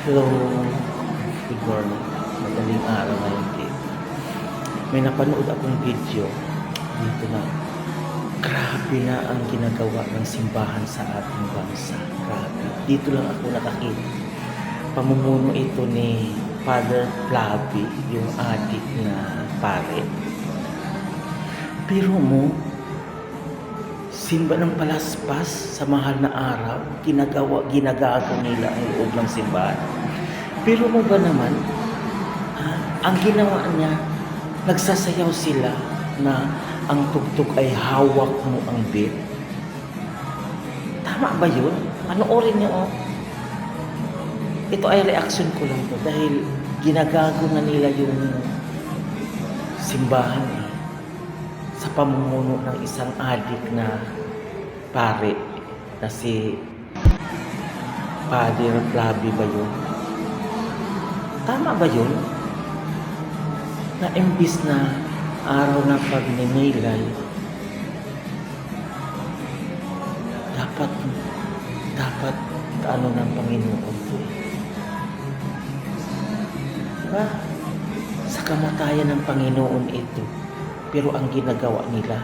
Hello, good morning. Madaling araw ngayon din. May napanood akong video dito na grabe na ang ginagawa ng simbahan sa ating bansa. Grabe. Dito lang ako nakakita. Pamumuno ito ni Father Flavi, yung adik na pare. Pero mo, simba ng palaspas sa mahal na araw, ginagago nila ang loob ng simbahan. Pero mo ba naman, ang ginawa niya, nagsasayaw sila na ang tugtog ay hawak mo ang beat. Tama ba yun? Panoorin niyo, oh. Ito ay reaction ko lang to dahil ginagago na nila yung simbahan sa pamumuno ng isang adik na pare na si Father Flavi ba yun? Tama ba yun? Na imbis na araw ng pagninilay, dapat ano ng Panginoon to eh. Diba? Sa kamatayan ng Panginoon ito. Pero ang ginagawa nila,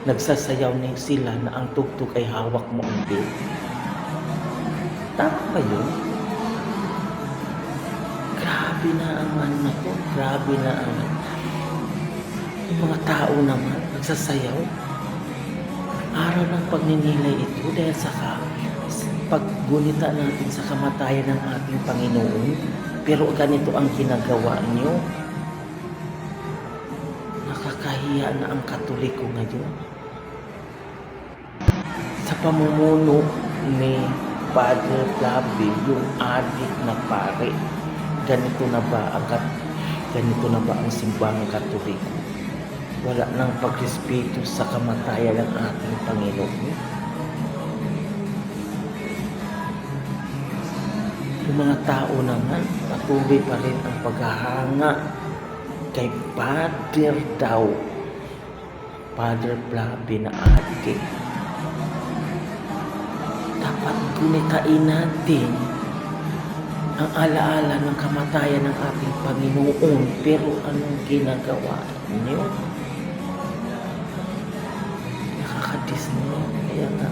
nagsasayaw na sila na ang tugtog ay hawak mo ang beat. Tama ba yun? Grabe na ang ano na to. Grabe na ang yung mga tao naman nagsasayaw. Araw ng pagninilay ito dahil sa paggunita natin sa kamatayan ng ating Panginoon. Pero ganito ang ginagawa niyo. Nakakahiya na ang Katoliko ngayon. Sa pamumuno ni Father Flavi, yung adik na pare, ganito na ba ang simbahang Katoliko? Wala nang pagrespeto sa kamatayan ng ating Panginoon. Yung mga tao naman, patuloy pa rin ang paghahanga kay Father Flavi na adik. Dapat gunitain natin ang alaala ng kamatayan ng ating Panginoon. Pero anong ginagawa niyo? Nakakadismay. Kaya nga,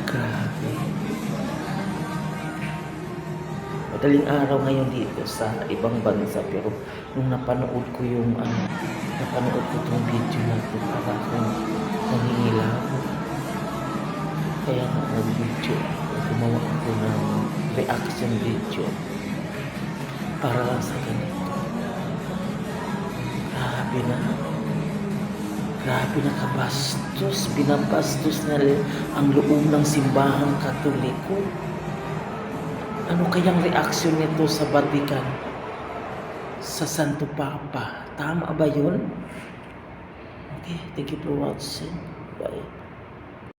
grabe. Madaling araw ngayon dito sa ibang bansa, pero nung napanood ko itong video na ito, para akong nangingilabo. Kaya nga nag-video ako, gumawa ako ng reaction video para lang sa ganito. Grabe na kabastos, binabastos na ang loob ng simbahang Katoliko. Ano kayang reaksyon nito sa Vatican? Sa Santo Papa? Tama ba yun? Okay, thank you for watching. Bye.